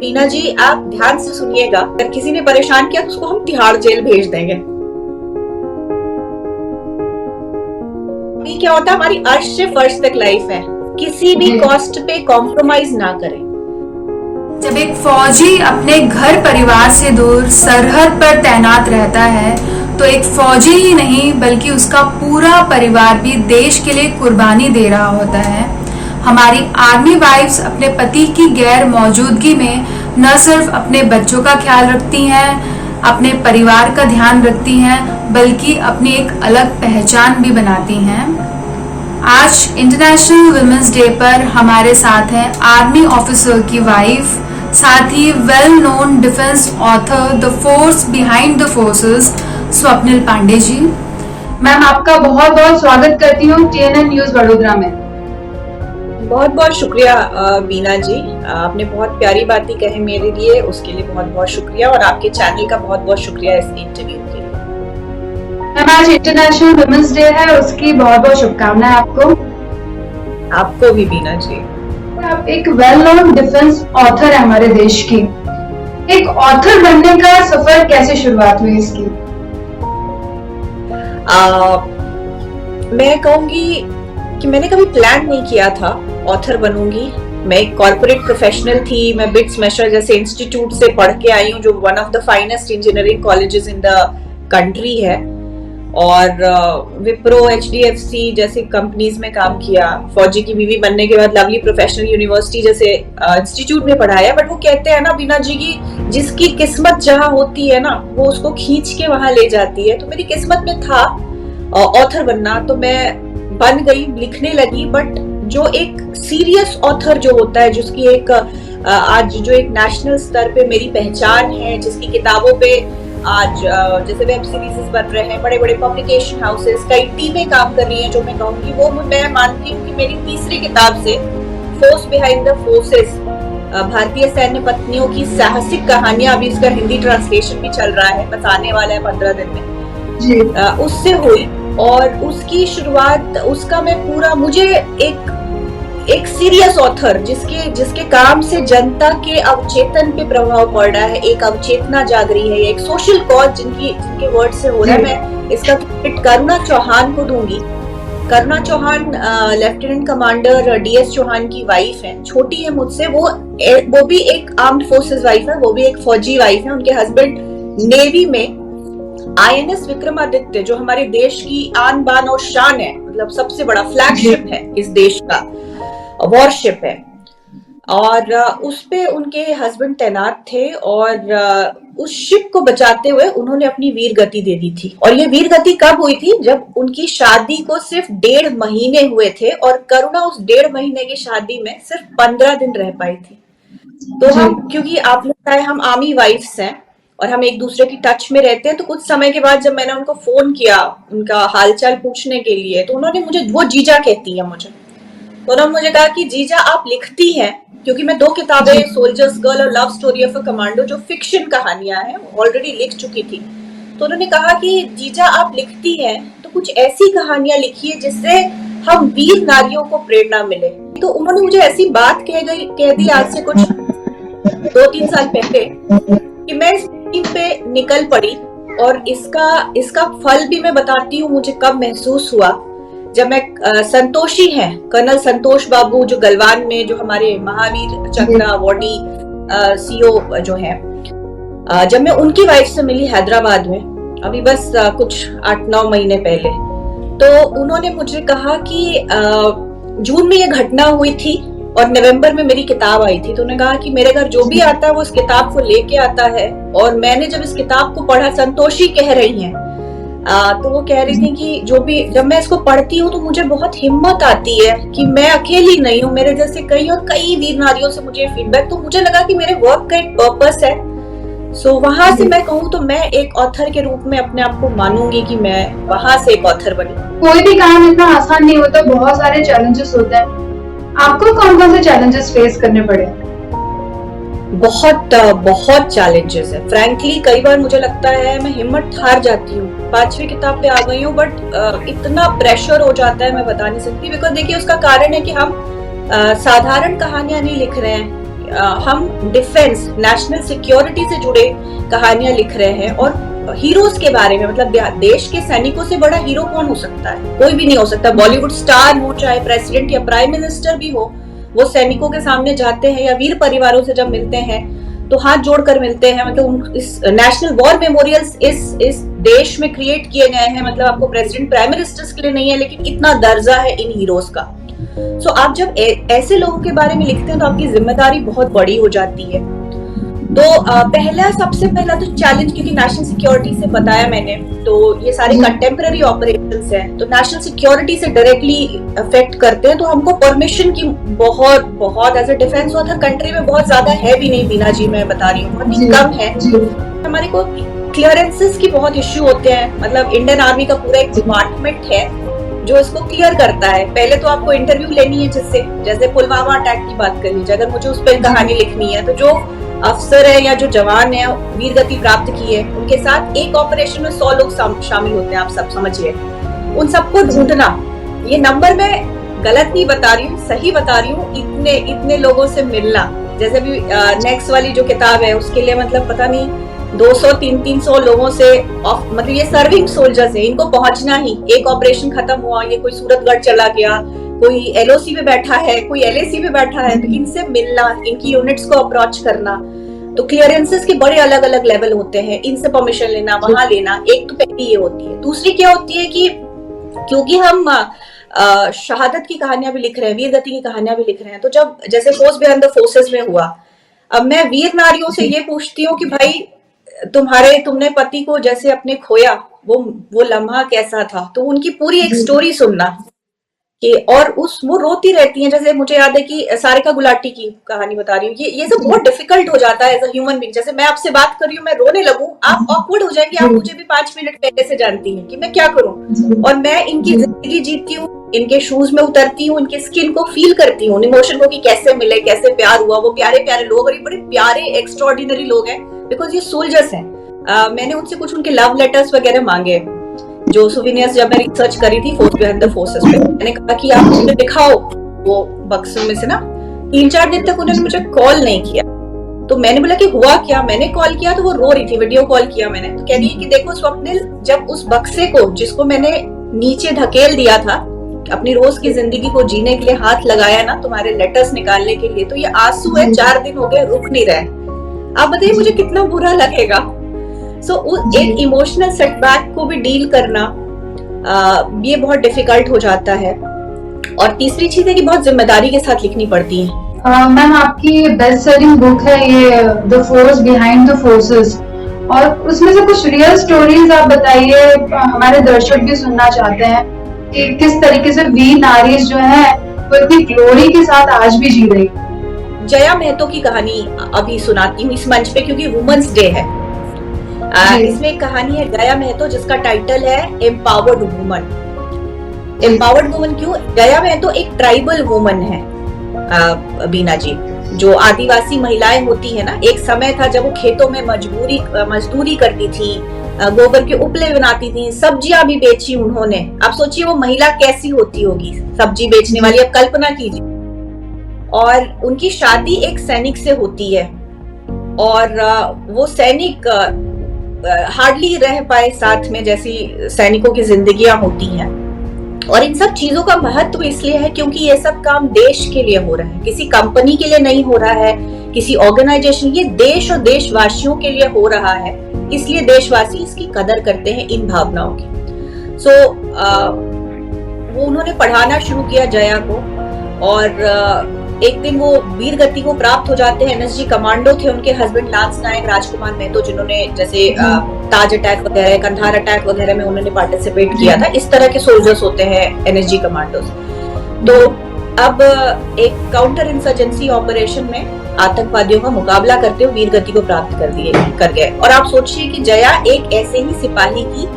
बीना जी आप ध्यान से सुनिएगा, अगर किसी ने परेशान किया तो उसको हम तिहाड़ जेल भेज देंगे। क्या होता है, हमारी अर्श से फर्श तक लाइफ है, किसी भी कॉस्ट पे कॉम्प्रोमाइज ना करें। जब एक फौजी अपने घर परिवार से दूर सरहद पर तैनात रहता है तो एक फौजी ही नहीं बल्कि उसका पूरा परिवार भी देश के लिए कुर्बानी दे रहा होता है। हमारी आर्मी वाइफ्स अपने पति की गैर मौजूदगी में न सिर्फ अपने बच्चों का ख्याल रखती हैं, अपने परिवार का ध्यान रखती हैं, बल्कि अपनी एक अलग पहचान भी बनाती हैं। आज इंटरनेशनल वुमेन्स डे पर हमारे साथ हैं आर्मी ऑफिसर की वाइफ, साथ ही well known defence author the force behind the forces Swapnil Pandey ji. Ma'am, आपका बहुत बहुत स्वागत करती हूँ TNN न्यूज वडोदरा में। बहुत बहुत शुक्रिया बीना जी, आपने बहुत प्यारी बातें कही मेरे लिए, उसके लिए बहुत बहुत शुक्रिया, और आपके चैनल का बहुत बहुत शुक्रिया इस इंटरव्यू के लिए। मैम, आज इंटरनेशनल वुमेन्स डे है, उसकी बहुत बहुत शुभकामनाएं आपको। आपको भी बीना जी। आप एक वेल नोन डिफेंस ऑथर है हमारे देश की, एक ऑथर बनने का सफर कैसे शुरुआत हुई इसकी? मैं कहूंगी कि मैंने कभी प्लान नहीं किया था ऑथर बनूंगी। मैं एक कॉर्पोरेट प्रोफेशनल थी, मैं बिट्स मेशर जैसे इंस्टीट्यूट से पढ़ के आई हूँ, जो one of the finest engineering colleges in the country है, और विप्रो HDFC जैसी कंपनीज में काम किया। फौजी की बीवी बनने के बाद लवली प्रोफेशनल यूनिवर्सिटी जैसे इंस्टीट्यूट में पढ़ाया। बट वो कहते हैं ना बीना जी की जिसकी किस्मत जहाँ होती है ना वो उसको खींच के वहां ले जाती है। तो मेरी किस्मत में था ऑथर बनना, तो मैं बन गई, लिखने लगी। बट जो एक सीरियस ऑथर जो होता है, जिसकी एक आज जो एक नेशनल स्तर पे मेरी पहचान है, जिसकी किताबों पे आज जैसे वेब सीरीज बन रहे हैं, बड़े बड़े पब्लिकेशन हाउसेस, कई टीमें काम कर रही हैं, जो मैं कहूंगी वो मैं मानती हूँ कि मेरी तीसरी किताब से फोर्स बिहाइंड द फोर्सेस, भारतीय सैन्य पत्नियों की साहसिक कहानियां, अभी इसका हिंदी ट्रांसलेशन भी चल रहा है, बस आने वाला है 15 दिन में जी। उससे हुई, और उसकी शुरुआत, उसका मैं पूरा, मुझे एक सीरियस ऑथर जिसके काम से जनता के अवचेतन पे प्रभाव पड़ रहा है, एक अवचेतना जाग रही है, एक सोशल कॉज जिनके वर्ड से हो रहा है, मैं इसका क्रेडिट करुणा चौहान को दूंगी। Karuna Chauhan lieutenant commander DS Chauhan की वाइफ है, छोटी है मुझसे, वो भी एक आर्म्ड फोर्सेस वाइफ है, वो भी एक फौजी वाइफ है। उनके हस्बैंड नेवी में INS विक्रमादित्य, जो हमारे देश की आन बान और शान है, मतलब सबसे बड़ा फ्लैगशिप है इस देश का, वॉरशिप है, और उस पे उनके हस्बैंड तैनात थे, और उस शिप को बचाते हुए उन्होंने अपनी वीर गति दे दी थी। और ये वीर गति कब हुई थी? जब उनकी शादी को सिर्फ 1.5 महीने हुए थे, और करुणा उस 1.5 महीने की शादी में सिर्फ 15 दिन रह पाई थी। तो हम, क्योंकि आप लोग हम आर्मी वाइफ्स हैं और हम एक दूसरे की टच में रहते हैं, तो कुछ समय के बाद जब मैंने उनको फोन किया उनका हालचाल पूछने के लिए, तो उन्होंने मुझे, वो जीजा कहती है मुझे, तो उन्होंने मुझे कहा कि जीजा आप लिखती हैं, क्योंकि मैं 2 किताबें, सोल्जर्स गर्ल और love story of a commando, जो फिक्शन कहानियां हैं, ऑलरेडी लिख चुकी थी। तो उन्होंने कहा कि जीजा आप लिखती हैं तो कुछ ऐसी कहानियां लिखिए जिससे हम वीर नारियों को प्रेरणा मिले। तो उन्होंने मुझे ऐसी बात कह दी आज से कुछ 2-3 साल पहले, कि मैं इस टीम पे निकल पड़ी, और इसका फल भी मैं बताती हूँ मुझे कब महसूस हुआ। जब मैं संतोषी हैं, कर्नल संतोष बाबू, जो गलवान में, जो हमारे महावीर चक्र अवॉर्डी CO जो है, जब मैं उनकी वाइफ से मिली हैदराबाद में, अभी बस कुछ 8-9 महीने पहले, तो उन्होंने मुझे कहा कि जून में ये घटना हुई थी और नवंबर में मेरी किताब आई थी। तो उन्होंने कहा कि मेरे घर जो भी आता है वो इस किताब को लेके आता है, और मैंने जब इस किताब को पढ़ा, संतोषी कह रही हैं, तो वो कह रही थी कि जब मैं इसको पढ़ती हूँ तो मुझे बहुत हिम्मत आती है कि मैं अकेली नहीं हूँ, मेरे जैसे कई वीर नारियों से मुझे फीडबैक, तो मुझे लगा कि मेरे वर्क का एक पर्पस है। सो वहां से मैं कहूँ तो मैं एक ऑथर के रूप में अपने आप को मानूंगी कि मैं वहां से एक ऑथर बनी। कोई भी काम इतना आसान नहीं होता, बहुत सारे चैलेंजेस होते हैं। आपको कौन कौन से चैलेंजेस फेस करने पड़े? बहुत चैलेंजेस है। फ्रैंकली कई बार मुझे लगता है मैं हिम्मत हार जाती हूँ। 5वीं किताब पे आ गई हूँ, बट इतना प्रेशर हो जाता है मैं बता नहीं सकती। बिकॉज देखिए उसका कारण है कि हम साधारण कहानियां नहीं लिख रहे हैं, हम डिफेंस, नेशनल सिक्योरिटी से जुड़े कहानियां लिख रहे हैं और हीरोज के बारे में, मतलब देश के सैनिकों से बड़ा हीरो कौन हो सकता है? कोई भी नहीं हो सकता। बॉलीवुड स्टार हो, चाहे प्रेसिडेंट या प्राइम मिनिस्टर भी हो, वो सैनिकों के सामने जाते हैं या वीर परिवारों से जब मिलते हैं तो हाथ जोड़कर मिलते हैं। मतलब इस नेशनल वॉर मेमोरियल्स इस देश में क्रिएट किए गए हैं। मतलब आपको प्रेसिडेंट प्राइम मिनिस्टर्स के लिए नहीं है, लेकिन इतना दर्जा है इन हीरोज का। सो आप जब ऐसे लोगों के बारे में लिखते हैं तो आपकी जिम्मेदारी बहुत बड़ी हो जाती है। तो सबसे पहला तो चैलेंज, क्योंकि नेशनल सिक्योरिटी से बताया मैंने, तो ये सारे कंटेम्पररी ऑपरेशंस हैं, तो नेशनल सिक्योरिटी से डायरेक्टली अफेक्ट करते हैं। तो हमको परमिशन की बहुत as a defence author country में बहुत ज्यादा है भी नहीं, बीना जी मैं बता रही हूँ, बहुत ही कम है। हमारे को क्लियरेंसेस की बहुत इश्यू होते हैं। मतलब इंडियन आर्मी का पूरा एक डिपार्टमेंट है जो इसको क्लियर करता है। पहले तो आपको इंटरव्यू लेनी है, जिससे जैसे पुलवामा अटैक की बात कर लीजिए, अगर मुझे उस पर कहानी लिखनी है तो जो अफसर है या जो जवान है वीर गति प्राप्त की है, उनके साथ एक ऑपरेशन में 100 लोग शामिल होते हैं, आप सब समझिए। उन सबको ढूंढना, ये नंबर मैं गलत नहीं बता रही हूँ, सही बता रही हूँ। इतने लोगों से मिलना, जैसे भी नेक्स्ट वाली जो किताब है उसके लिए मतलब पता नहीं 200-300 लोगों से, मतलब ये सर्विंग सोल्जर्स है, इनको पहुंचना ही। एक ऑपरेशन खत्म हुआ, ये कोई सूरतगढ़ चला गया, कोई एलओसी पे बैठा है, कोई एलएसी पे बैठा है, तो इनसे मिलना, इनकी यूनिट्स को अप्रोच करना। तो क्लियरेंसेस के बड़े अलग अलग लेवल होते हैं, इनसे परमिशन लेना, वहां लेना। एक तो पहली ये होती है। दूसरी क्या होती है कि क्योंकि हम शहादत की कहानियां भी लिख रहे हैं, वीर गति की कहानियां भी लिख रहे हैं, तो जब जैसे फोर्स बिहाइंड द फोर्सेस में हुआ, अब मैं वीर नारियों से ये पूछती हूँ कि भाई तुमने पति को जैसे अपने खोया, वो लम्हा कैसा था? तो उनकी पूरी एक स्टोरी सुनना कि, और वो रोती रहती हैं। जैसे मुझे याद है कि सारिका गुलाटी की कहानी बता रही हूँ, ये सब बहुत डिफिकल्ट हो जाता है एज अ ह्यूमन बीइंग। जैसे मैं आपसे बात कर रही हूँ, मैं रोने लगूं, आप ऑकवर्ड हो जाएंगे। आप मुझे भी 5 मिनट पहले से जानती हैं कि मैं क्या करूं, और मैं इनकी जिंदगी जीती हूँ, इनके शूज में उतरती हूँ, इनके स्किन को फील करती हूँ, इमोशन को, कि कैसे मिले, कैसे प्यार हुआ। वो प्यारे प्यारे लोग, और ये बड़े प्यारे एक्स्ट्राऑर्डिनरी लोग हैं, बिकॉज ये सोल्जर्स हैं। मैंने उनसे कुछ उनके लव लेटर्स वगैरह मांगे, जो सुविनियर्स जब मैं रिसर्च करी थी फोर्स बिहाइंड द फोर्सेस पे। मैंने कहा कि आप मुझे दिखाओ वो बक्सों में से ना। 3-4 दिन तक उन्होंने मुझे कॉल नहीं किया। तो मैंने बोला कि हुआ क्या? मैंने कॉल किया तो वो रो रही थी, वीडियो कॉल किया मैंने, तो कह रही है कि देखो स्वप्निल, जब उस बक्से को, जिसको मैंने नीचे धकेल दिया था, अपनी रोज की जिंदगी को जीने के लिए हाथ लगाया ना, तुम्हारे लेटर्स निकालने के लिए, तो ये आंसू है, 4 दिन हो गए, रुक नहीं रहे। आप बताइए मुझे कितना बुरा लगेगा। एक इमोशनल सेटबैक को भी डील करना ये बहुत डिफिकल्ट हो जाता है। और तीसरी चीज है कि बहुत जिम्मेदारी के साथ लिखनी पड़ती है। मैम, आपकी बेस्ट सेलिंग बुक है ये the force behind the forces, और उसमें से कुछ रियल स्टोरीज आप बताइए, हमारे दर्शक भी सुनना चाहते हैं कि किस तरीके से वीर नारी जो है वो इतनी ग्लोरी के साथ आज भी जी रही। जया महतो की कहानी अभी सुनाती हूँ इस मंच पे, क्योंकि वुमेन्स डे है। इसमें एक कहानी है जया महतो, जिसका टाइटल है एम्पावर्ड वुमन। एम्पावर्ड वुमन क्यों? जया महतो एक ट्राइबल वुमन है बीना जी, जो आदिवासी महिलाएं होती है ना, एक समय था जब वो खेतों में मजदूरी करती थी, गोबर के उपले बनाती थी, सब्जियां भी बेची उन्होंने। आप सोचिए वो महिला कैसी होती होगी, सब्जी बेचने वाली, अब कल्पना कीजिए। और उनकी शादी एक सैनिक से होती है, और वो सैनिक हार्डली रह पाए साथ में, जैसी सैनिकों की जिंदगियां होती हैं। और इन सब चीजों का महत्व इसलिए है क्योंकि ये सब काम देश के लिए हो रहा है, किसी कंपनी के लिए नहीं हो रहा है, किसी ऑर्गेनाइजेशन, ये देश और देशवासियों के लिए हो रहा है। इसलिए देशवासी इसकी कदर करते हैं, इन भावनाओं की। वो उन्होंने पढ़ाना शुरू किया जया को, और एक दिन वो वीर गति को प्राप्त हो जाते हैं। एनएसजी कमांडो थे उनके हस्बैंड लांस नायक राजकुमार महतो, जिन्होंने जैसे ताज अटैक वगैरह, कंधार अटैक वगैरह में उन्होंने पार्टिसिपेट किया था। इस तरह के सोल्जर्स होते हैं एनएसजी कमांडोज। तो अब एक काउंटर इंसर्जेंसी ऑपरेशन में आतंकवादियों का मुकाबला करते हुए वीर गति को प्राप्त कर गए। और आप सोचिए कि जया एक ऐसे ही सिपाही की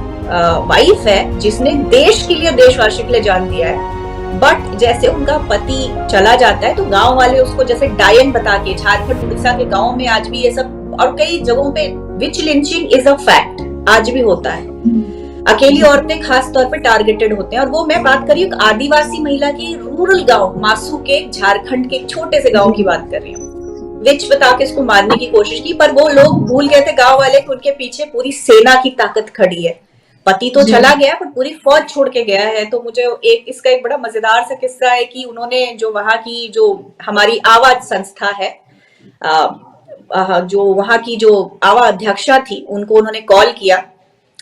वाइफ है जिसने देश के लिए, देशवासी के लिए जान दिया है। बट जैसे उनका पति चला जाता है तो गांव वाले उसको जैसे डायन बता के, झारखंड उड़ीसा के गांव में आज भी ये सब, और कई जगहों पे विच लिंचिंग इज अ फैक्ट, आज भी होता है। अकेली औरतें खास तौर पे टारगेटेड होते हैं। और वो मैं बात कर रही हूँ आदिवासी महिला की, रूरल गांव, मासू के झारखंड के छोटे से गांव की बात कर रही हूँ। विच बता के उसको मारने की कोशिश की, पर वो लोग भूल गए थे गांव वाले कि उनके पीछे पूरी सेना की ताकत खड़ी है। पति तो चला गया पर पूरी फौज छोड़ के गया है। तो मुझे इसका एक बड़ा मजेदार सा किस्सा है कि उन्होंने जो वहां की जो हमारी आवाज संस्था है, जो वहां की जो आवा अध्यक्षा थी, उनको उन्होंने कॉल किया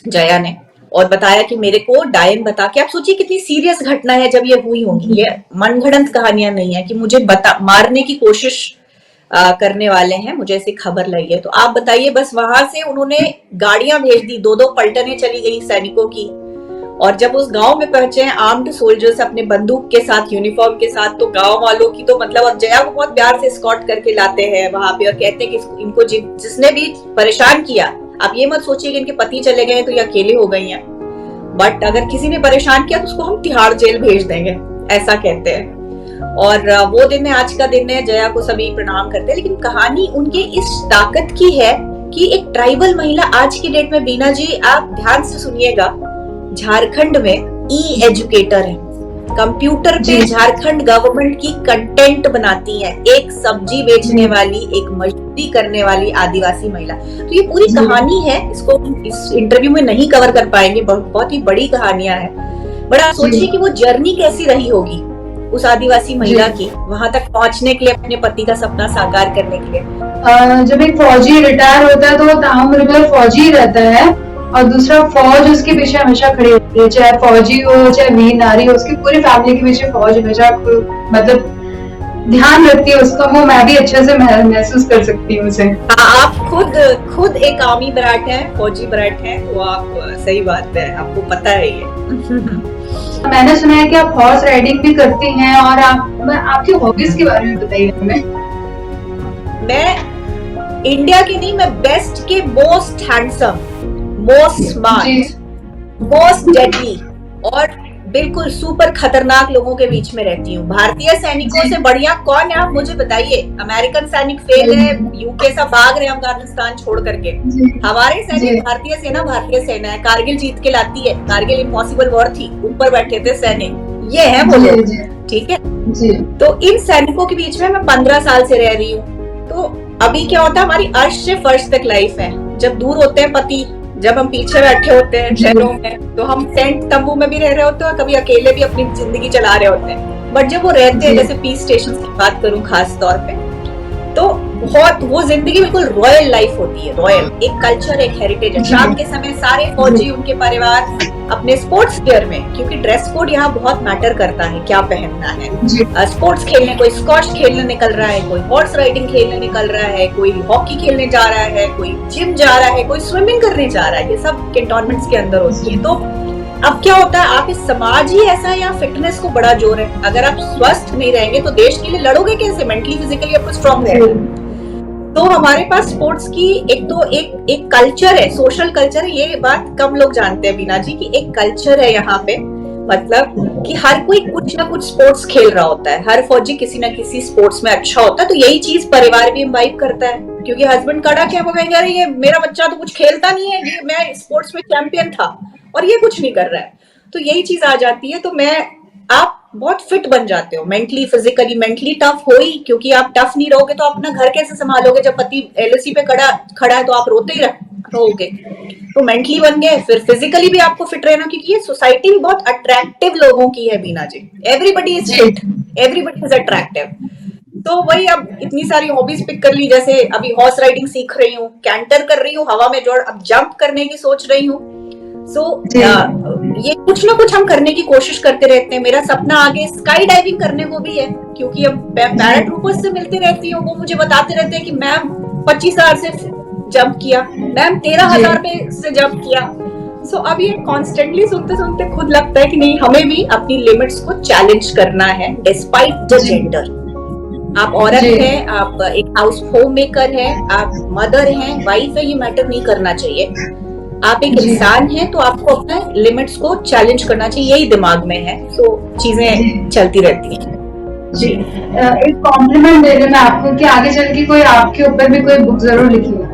जया ने, और बताया कि मेरे को डायन बता के, आप सोचिए कितनी सीरियस घटना है जब ये हुई होंगी, ये मनगढ़ंत कहानियां नहीं है कि मुझे मारने की कोशिश करने वाले हैं, मुझे ऐसी खबर लगी है। तो आप बताइए, बस वहां से उन्होंने गाड़ियां भेज दी, 2-2 पलटनें चली गई सैनिकों की, और जब उस गांव में पहुंचे आर्म्ड सोल्जर्स अपने बंदूक के साथ, यूनिफॉर्म के साथ, तो गांव वालों की तो मतलब, और जया को बहुत प्यार से स्कॉट करके लाते हैं वहां पे और कहते हैं कि इनको जिसने भी परेशान किया, आप ये मत सोचिए कि इनके पति चले गए तो ये अकेले हो गई हैं, बट अगर किसी ने परेशान किया तो उसको हम तिहाड़ जेल भेज देंगे, ऐसा कहते हैं। और वो दिन है, आज का दिन है, जया को सभी प्रणाम करते हैं। लेकिन कहानी उनके इस ताकत की है कि एक ट्राइबल महिला आज की डेट में, बीना जी आप ध्यान से सुनिएगा, झारखंड में ई एजुकेटर है, कंप्यूटर पे झारखंड गवर्नमेंट की कंटेंट बनाती है, एक सब्जी बेचने वाली, एक मजदूरी करने वाली आदिवासी महिला। तो ये पूरी कहानी है, इसको इस इंटरव्यू में नहीं कवर कर पाएंगे, बहुत ही बड़ी कहानियां है। बड़ा सोचिए कि वो जर्नी कैसी रही होगी उस आदिवासी महिला की, वहां तक पहुंचने के लिए, अपने पति का सपना साकार करने के लिए। जब एक फौजी रिटायर होता है तो वो ताउम्र रेगुलर फौजी ही रहता है, और दूसरा फौज उसके पीछे हमेशा खड़ी होती है, चाहे फौजी हो चाहे वीर नारी हो, उसकी पूरी फैमिली के पीछे फौज हमेशा मतलब ध्यान रखती है उसका। वो मैं भी अच्छे से महसूस कर सकती हूँ उसे। आप खुद एक आर्मी बराट हैं, फौजी बराट हैं, तो आप, सही बात है, आपको पता है ये। मैंने सुना है कि आप हॉर्स राइडिंग भी करती हैं, और आपकी हॉबीज के बारे में बताइए हमें। मैं इंडिया की नहीं, मैं बेस्ट के most handsome, most smart, most deadly और बिल्कुल सुपर खतरनाक लोगों के बीच में रहती हूँ। भारतीय सैनिकों से बढ़िया कौन है, आप मुझे बताइए। अमेरिकन सैनिक फेल है, यूके सब भाग रहे हैं अफगानिस्तान छोड़ करके, हमारे सैनिक, भारतीय सेना है, कारगिल जीत के लाती है। कारगिल इम्पॉसिबल वॉर थी, ऊपर बैठे थे सैनिक, ये है वो लोग, ठीक है। तो इन सैनिकों के बीच में मैं 15 साल से रह रही हूँ। तो अभी क्या होता है, हमारी अर्श से फर्श तक लाइफ है। जब दूर होते हैं पति, जब हम पीछे बैठे होते हैं शहरों में, तो हम टेंट तंबू में भी रह रहे होते हैं, कभी अकेले भी अपनी जिंदगी चला रहे होते हैं। बट जब वो रहते हैं, जैसे पीस स्टेशन की बात करूं खास तौर पे, तो बहुत वो जिंदगी बिल्कुल रॉयल लाइफ होती है, रॉयल, एक कल्चर, एक हेरिटेज है। शाम के समय सारे फौजी, उनके परिवार अपने स्पोर्ट्स गियर में, क्योंकि ड्रेस कोड यहाँ बहुत मैटर करता है, क्या पहनना है। स्पोर्ट्स खेलने, कोई स्क्वॉश खेलने निकल रहा है, कोई हॉर्स राइडिंग खेलने निकल रहा है, कोई हॉकी खेलने जा रहा है, कोई जिम जा रहा है, कोई स्विमिंग करने जा रहा है, ये सब कैंटोनमेंट्स के अंदर होती है। तो अब क्या होता है, आप इस समाज ही ऐसा है, यहाँ फिटनेस को बड़ा जोर है। अगर आप स्वस्थ नहीं रहेंगे तो देश के लिए लड़ोगे कैसे, मेंटली फिजिकली आपको स्ट्रॉन्ग रहेगा। तो हमारे पास स्पोर्ट्स की एक कल्चर है, सोशल कल्चर है। ये बात कम लोग जानते हैं बीना जी, की एक कल्चर है यहाँ पे, मतलब कि हर कोई कुछ ना कुछ स्पोर्ट्स खेल रहा होता है, हर फौजी किसी ना किसी स्पोर्ट्स में अच्छा होता है। तो यही चीज परिवार भी इम्बाइब करता है, क्योंकि हस्बैंड कड़ा क्या, वो कहेंगे अरे ये मेरा बच्चा तो कुछ खेलता नहीं है, ये मैं स्पोर्ट्स में चैंपियन था और ये कुछ नहीं कर रहा है। तो यही चीज आ जाती है। तो आप बहुत फिट बन जाते हो, मेंटली फिजिकली। मेंटली टफ हो ही, क्योंकि आप टफ नहीं रहोगे तो अपना घर कैसे संभालोगे। जब पति एलओसी पे खड़ा है तो आप रोते ही रहोगे। तो मेंटली बन गए, फिर फिजिकली भी आपको फिट रहना, क्योंकि ये सोसाइटी भी बहुत अट्रैक्टिव लोगों की है Bina ji. Everybody is fit, everybody is attractive. तो वही, अब इतनी सारी हॉबीज पिक कर ली, जैसे अभी हॉर्स राइडिंग सीख रही हूँ, कैंटर कर रही हूँ, हवा में जोड़, अब जंप करने की सोच रही हूँ। ये कुछ ना कुछ हम करने की कोशिश करते रहते हैं। मेरा सपना आगे स्काई डाइविंग करने को भी है, क्योंकि अब पैराट्रूपर्स से मिलते रहती हूँ, वो मुझे बताते रहते हैं कि मैम 25,000 से जंप किया, मैम 13,000 से जंप किया। सो अब ये कॉन्स्टेंटली सुनते सुनते खुद लगता है कि नहीं, हमें भी अपनी लिमिट्स को चैलेंज करना है, डिस्पाइट द जेंडर। आप औरत हैं, आप एक हाउस होम मेकर है, आप मदर हैं, वाइफ है, ये मैटर नहीं करना चाहिए। आप एक इंसान हैं, तो आपको अपने लिमिट्स को चैलेंज करना चाहिए, यही दिमाग में है। तो चीजें चलती रहती हैं। जी, एक कॉम्प्लीमेंट दे रही मैं आपको कि आगे चल के कोई आपके ऊपर भी कोई बुक जरूर लिखिएगा।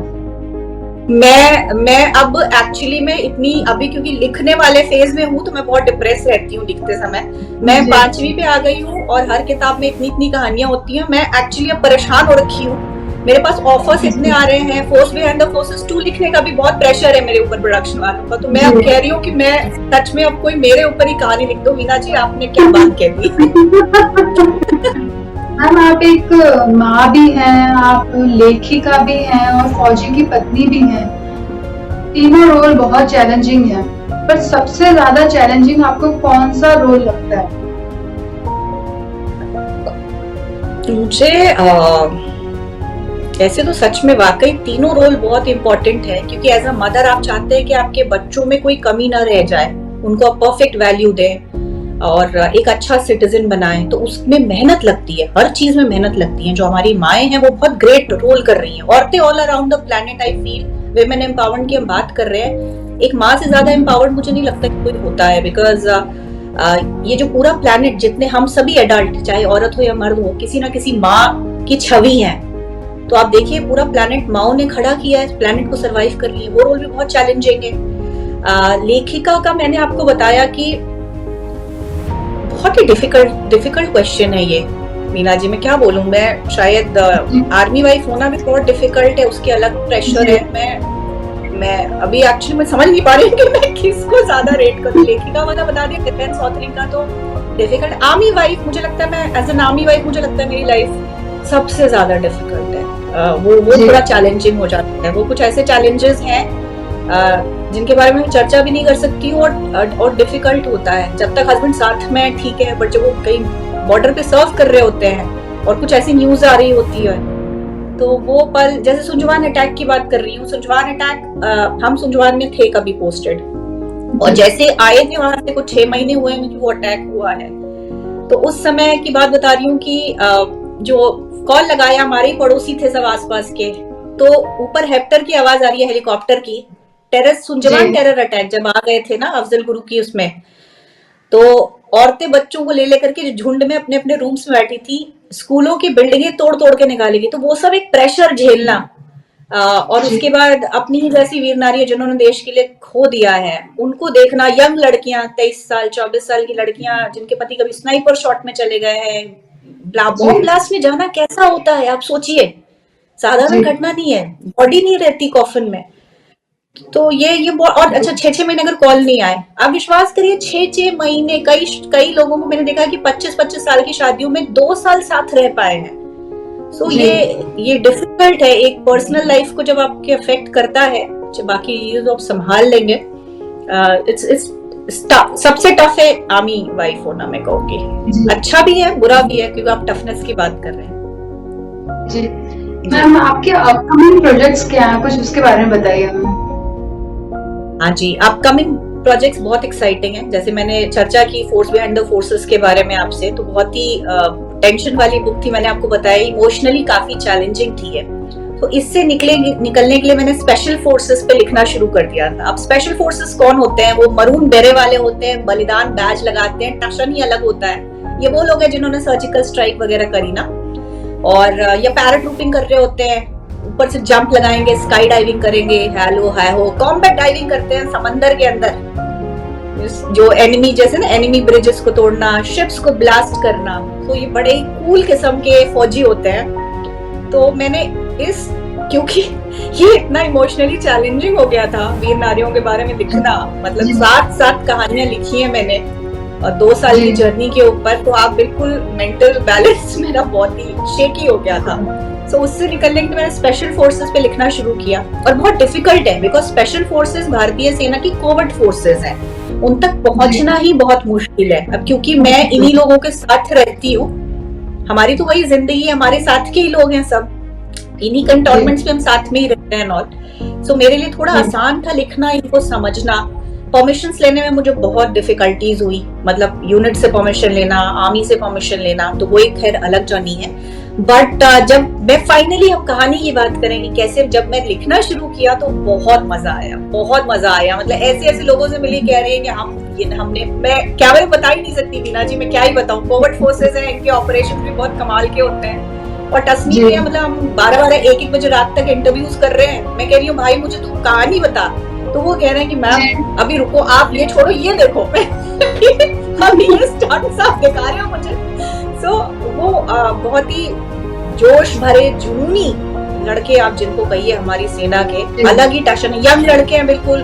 मैं अब एक्चुअली मैं इतनी अभी, क्योंकि लिखने वाले फेज में हूँ, तो मैं बहुत डिप्रेस रहती हूँ लिखते समय। मैं 5वीं पे आ गई हूँ और हर किताब में इतनी कहानियां होती हैं। मैं एक्चुअली अब परेशान हो रखी हूँ मेरे पास ऑफर्स इतने आ रहे हैं, फोर्स बिहाइंड द फोर्सेस 2 लिखने का भी बहुत प्रेशर है मेरे ऊपर प्रोडक्शन वालों का। तो मैं अब कह रही हूँ कि मैं सच में अब कोई मेरे ऊपर ही कहानी लिख दो। मीना जी आपने क्या बात कह दी। मैम आप एक माँ भी हैं, आप लेखिका भी हैं और फौजी की पत्नी भी हैं। तीनों रोल बहुत चैलेंजिंग है, पर सबसे ज्यादा चैलेंजिंग आपको कौन सा रोल लगता है? मुझे ऐसे तो सच में वाकई तीनों रोल बहुत इंपॉर्टेंट है, क्योंकि एज अ मदर आप चाहते हैं कि आपके बच्चों में कोई कमी ना रह जाए, उनको आप परफेक्ट वैल्यू दें और एक अच्छा सिटीजन बनाएं। तो उसमें मेहनत लगती है, हर चीज में मेहनत लगती है। जो हमारी माएँ हैं वो बहुत ग्रेट रोल कर रही हैं। औरतें all around the planet, I feel women empowerment की हम बात कर रहे हैं, एक माँ से ज्यादा एम्पावर्ड मुझे नहीं लगता कि कोई होता है। बिकॉज ये जो पूरा प्लेनेट, जितने हम सभी एडल्ट, चाहे औरत हो या मर्द हो, किसी ना किसी माँ की छवि है। तो आप देखिए पूरा प्लेनेट माओ ने खड़ा किया है, प्लेनेट को सरवाइव कर रही है। वो रोल भी बहुत चैलेंजिंग है। लेखिका का मैंने आपको बताया कि बहुत ही डिफिकल्ट क्वेश्चन है ये मीना जी। मैं क्या बोलूं, मैं शायद आर्मी वाइफ होना भी बहुत डिफिकल्ट है, उसके अलग प्रेशर है। मैं अभी एक्चुअली मैं समझ नहीं पा रही हूँ कि मैं किसको ज्यादा रेट करूं। लेखिका वाला बता दिया, डिफेंस ऑथरिंग का तो डिफिकल्ट। आर्मी वाइफ मुझे लगता है, मैं एज एन आर्मी वाइफ मुझे लगता है मेरी लाइफ सबसे ज्यादा डिफिकल्ट है। वो थोड़ा चैलेंजिंग हो जाता है। वो कुछ ऐसे चैलेंजेस हैं जिनके बारे में चर्चा भी नहीं कर सकती हूँ, और डिफिकल्ट होता है। जब तक हस्बैंड साथ में ठीक है, बट जब वो कहीं बॉर्डर पे सर्व कर रहे होते हैं और कुछ ऐसी न्यूज आ रही होती है, तो वो पल, जैसे सुंजवान अटैक की बात कर रही हूँ। सुंजवान अटैक, हम सुंजवान में थे कभी पोस्टेड, और जैसे आए थे वहां से कुछ 6 महीने हुए हैं कि वो अटैक हुआ है। तो उस समय की बात बता रही हूँ कि जो कॉल लगाया, हमारे पड़ोसी थे सब आसपास के, तो ऊपर हेक्टर की आवाज आ रही है, हेलीकॉप्टर की। सुंजवान टेरर अटैक जब आ गए थे ना अफजल गुरु की, उसमें तो औरतें बच्चों को ले लेकर के झुंड में अपने अपने रूम्स में बैठी थी, स्कूलों की बिल्डिंगें तोड़ तोड़ के निकालेगी। तो वो सब एक प्रेशर झेलना, और उसके बाद अपनी ही जैसी वीर नारियां जिन्होंने देश के लिए खो दिया है, उनको देखना। यंग लड़कियां, 23 साल 24 साल की लड़कियां, जिनके पति कभी स्नाइपर शॉट में चले गए हैं। बॉम्ब ब्लास्ट में जाना कैसा होता है आप सोचिए, साधारण घटना नहीं है, बॉडी नहीं रहती कॉफन में। तो ये और अच्छा, 6 महीने अगर कॉल नहीं आए, आप विश्वास करिए 6 महीने। कई लोगों को मैंने देखा कि 25 साल की शादियों में 2 साल साथ रह पाए हैं। सो ये डिफिकल्ट है। एक पर्सनल लाइफ को जब आपके अफेक्ट करता है, जब बाकी ये तो आप संभाल लेंगे, इट्स सबसे टफ है आर्मी वाइफ होना, मैं कहूँगी। अच्छा भी है, बुरा भी है, क्योंकि आप टफनेस की बात कर रहे हैं। जी मैम, आपके अपकमिंग प्रोजेक्ट्स क्या हैं, कुछ उसके बारे में बताइए हमें। हाँ जी, अपकमिंग प्रोजेक्ट्स बहुत एक्साइटिंग हैं। जैसे मैंने चर्चा की फोर्स बिहाइंड द फोर्सेस के बारे में आपसे, तो बहुत ही टेंशन वाली बुक थी, मैंने आपको बताया। इमोशनली काफी चैलेंजिंग थी है। तो इससे निकलने के लिए मैंने स्पेशल फोर्सेस पे लिखना शुरू कर दिया था। अब स्पेशल फोर्सेस कौन होते हैं? वो मरून बेरे वाले होते हैं, बलिदान बैज लगाते हैं, टशन ही अलग होता है। ये वो लोग हैं जिन्होंने सर्जिकल स्ट्राइक वगैरह करी ना, और या पैराट्रूपिंग कर रहे होते हैं, ऊपर से जंप लगाएंगे, स्काई डाइविंग करेंगे, हेलो हाय हो, कॉम्बैट डाइविंग करते हैं समंदर के अंदर, जो एनिमी, जैसे ना एनिमी ब्रिजेस को तोड़ना, शिप्स को ब्लास्ट करना। तो ये बड़े कूल किस्म के फौजी होते हैं। तो मैंने क्योंकि ये इतना इमोशनली चैलेंजिंग हो गया था वीर नारियों के बारे में लिखना, मतलब 7 कहानियां लिखी है मैंने, और 2 साल की जर्नी के ऊपर। तो आप बिल्कुल, मेंटल बैलेंस मेरा बहुत ही शेकी हो गया था। तो उससे निकलने के लिए मैंने स्पेशल फोर्सेस पे लिखना शुरू किया, और बहुत डिफिकल्ट है, बिकॉज स्पेशल फोर्सेस भारतीय सेना की कोवर्ट फोर्सेस हैं, उन तक पहुंचना ही बहुत मुश्किल है। अब क्योंकि मैं इन्हीं लोगों के साथ रहती हूँ, हमारी तो वही जिंदगी है, हमारे साथ के ही लोग हैं सब, इन्हीं कंटोनमेंट्स में हम साथ में ही रहते हैं ऑल। सो मेरे लिए थोड़ा आसान था लिखना, इनको समझना। परमिशंस लेने में मुझे बहुत डिफिकल्टीज हुई, मतलब यूनिट से परमिशन लेना, आर्मी से परमिशन लेना, तो वो एक खैर अलग जर्नी है। बट जब मैं फाइनली, हम कहानी की बात करेंगे कैसे, जब मैं लिखना शुरू किया तो बहुत मजा आया, बहुत मजा आया। मतलब ऐसे लोगों से मिली, कह रहे हैं कि मैं क्या बता ही नहीं सकती मीना जी, मैं क्या ही बताऊं। कोवर्ट फोर्सेस हैं, इनके ऑपरेशन भी बहुत कमाल के होते हैं। और टसनी में मतलब हम 12-12, 1-1 बजे रात तक इंटरव्यूज कर रहे हैं। मैं कह रही हूँ भाई मुझे तू कहानी बता, तो वो कह रहे हैं कि मैम अभी रुको, आप ये छोड़ो, ये देखो अभी ये स्टंट्स आप दिखा रहे हो मुझे। सो वो बहुत ही जोश भरे, जुनूनी लड़के आप जिनको कहिए हमारी सेना के, अलग ही टैशन है। यंग लड़के हैं बिल्कुल,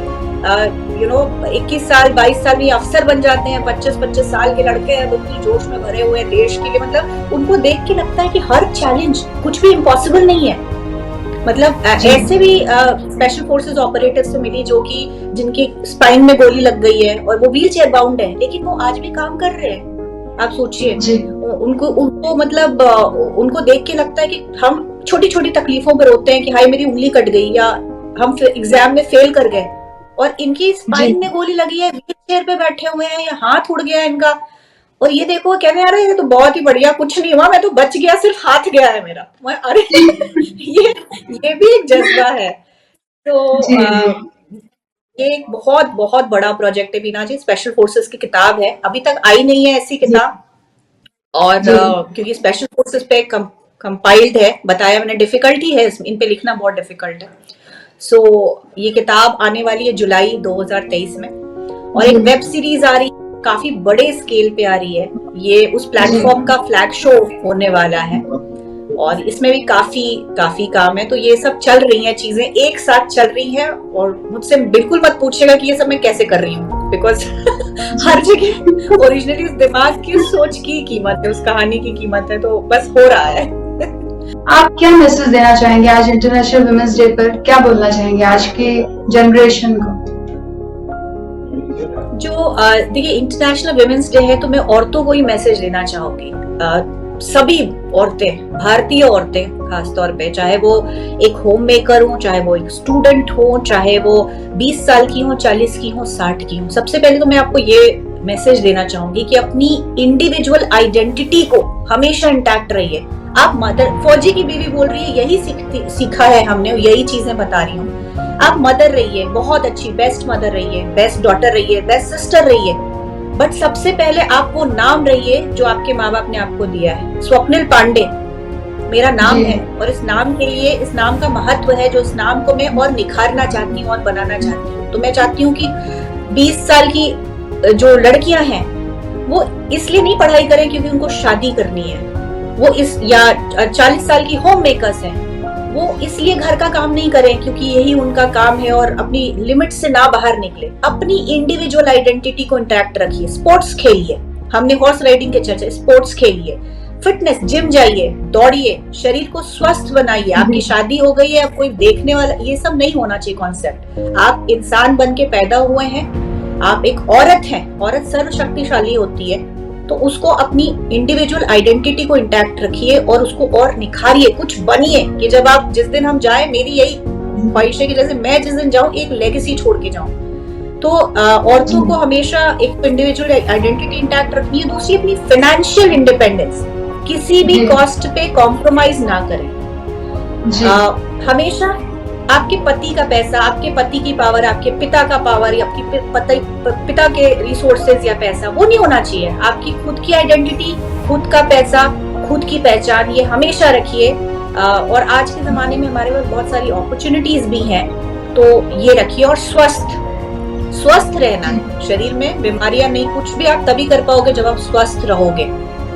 21 साल 22 साल में अफसर बन जाते हैं, 25-25 साल के लड़के हैं, बिल्कुल जोश में भरे हुए हैं देश के लिए। मतलब उनको देख के लगता है कि हर चैलेंज कुछ भी इम्पॉसिबल नहीं है। मतलब ऐसे भी स्पेशल फोर्सेस ऑपरेटिव से मिली जो कि जिनकी स्पाइन में गोली लग गई है और वो व्हील चेयर बाउंड है, लेकिन वो आज भी काम कर रहे हैं। आप सोचिए, उनको मतलब उनको देख के लगता है कि हम छोटी छोटी तकलीफों पर रोते हैं कि हाय मेरी उंगली कट गई या हम एग्जाम में फेल कर गए, और इनकी स्पाइन में गोली लगी है, व्हील चेयर पे बैठे हुए हैं या हाथ उड़ गया है इनका, और ये देखो कहने आ रहे हैं ये तो बहुत ही बढ़िया, कुछ नहीं हुआ, मैं तो बच गया, सिर्फ हाथ गया है मेरा। अरे ये भी एक जज्बा है। तो ये एक बहुत बहुत बड़ा प्रोजेक्ट है बीना जी। स्पेशल फोर्सेस की किताब है, अभी तक आई नहीं है ऐसी किताब, और क्योंकि स्पेशल फोर्सेस पे कंपाइल्ड है, बताया मैंने, डिफिकल्टी है इन पे लिखना, बहुत डिफिकल्ट है। सो ये किताब आने वाली है जुलाई 2023 में, और एक वेब सीरीज आ रही है, काफी बड़े स्केल पे आ रही है। ये उस प्लेटफॉर्म का फ्लैग शो होने वाला है, और इसमें भी काफी काम है। तो ये सब चल रही हैं, चीजें एक साथ चल रही हैं, और मुझसे बिल्कुल मत पूछिएगा कि ये सब मैं कैसे कर रही हूँ, बिकॉज हर जगह ओरिजिनली उस दिमाग की, उस सोच की कीमत है, उस कहानी की कीमत है, तो बस हो रहा है। आप क्या मैसेज देना चाहेंगे आज इंटरनेशनल वुमेन्स डे पर? क्या बोलना चाहेंगे आज की जनरेशन को? जो देखिए इंटरनेशनल वुमेन्स डे है, तो मैं औरतों को ही मैसेज देना चाहूंगी। सभी औरतें, भारतीय औरतें खास तौर पे, चाहे वो एक होम मेकर हो, चाहे वो एक स्टूडेंट हो, चाहे वो 20 साल की हो, 40 की हो, 60 की हो, सबसे पहले तो मैं आपको ये मैसेज देना चाहूंगी कि अपनी इंडिविजुअल आइडेंटिटी को हमेशा इंटैक्ट रहिए। आप मदर, फौजी की बीवी बोल रही है, यही सीखा है हमने, यही चीजें बता रही हूँ। आप मदर रहिए, बहुत अच्छी बेस्ट मदर रहिए, बेस्ट डॉटर रहिए, बेस्ट सिस्टर रहिए, बट सबसे पहले आप वो नाम रहिए जो आपके माँ बाप ने आपको दिया है। स्वप्निल पांडे मेरा नाम है, और इस नाम के लिए, इस नाम का महत्व है, जो इस नाम को मैं और निखारना चाहती हूँ और बनाना चाहती हूँ। तो मैं चाहती हूँ कि 20 साल की जो लड़कियां हैं वो इसलिए नहीं पढ़ाई करें क्योंकि उनको शादी करनी है, वो इस, या 40 साल की होम मेकर्स हैं, वो इसलिए घर का काम नहीं करें क्योंकि यही उनका काम है, और अपनी लिमिट से ना बाहर निकले। अपनी इंडिविजुअल आइडेंटिटी को इंटैक्ट रखिए। स्पोर्ट्स खेलिए, हमने हॉर्स राइडिंग के चर्चा, स्पोर्ट्स खेलिए, फिटनेस, जिम जाइए, दौड़िए, शरीर को स्वस्थ बनाइए। आपकी शादी हो गई है, अब कोई देखने वाला, ये सब नहीं होना चाहिए कॉन्सेप्ट। आप इंसान बन के पैदा हुए हैं, आप एक औरत हैं, औरत सर्वशक्तिशाली होती है, तो उसको अपनी इंडिविजुअल आइडेंटिटी को इंटैक्ट रखिए और उसको और निखारिए, कुछ बनिए कि जब आप, जिस दिन हम जाए, मेरी यही ख्वाहिश है कि जैसे मैं जिस दिन जाऊं एक लेगेसी छोड़ के जाऊं। तो औरतों को हमेशा एक इंडिविजुअल आइडेंटिटी इंटैक्ट रखनी है। दूसरी, अपनी फाइनेंशियल इंडिपेंडेंस, किसी भी कॉस्ट पे कॉम्प्रोमाइज ना करें। हमेशा आपके पति का पैसा, आपके पति की पावर, आपके पिता का पावर, या आपकी पिता के रिसोर्सेज या पैसा, वो नहीं होना चाहिए। आपकी खुद की आइडेंटिटी, खुद का पैसा, खुद की पहचान, ये हमेशा रखिए। और आज के जमाने में हमारे पास बहुत सारी अपॉर्चुनिटीज भी हैं, तो ये रखिए। और स्वस्थ रहना है, शरीर में बीमारियां नहीं, कुछ भी आप तभी कर पाओगे जब आप स्वस्थ रहोगे।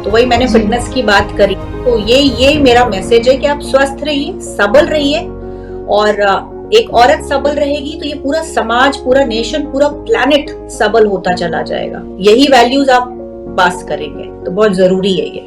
तो वही मैंने फिटनेस की बात करी, तो ये मेरा मैसेज है कि आप स्वस्थ रहिए, सबल रहिए, और एक औरत सबल रहेगी तो ये पूरा समाज, पूरा नेशन, पूरा प्लैनेट सबल होता चला जाएगा। यही वैल्यूज आप पास करेंगे, तो बहुत जरूरी है ये।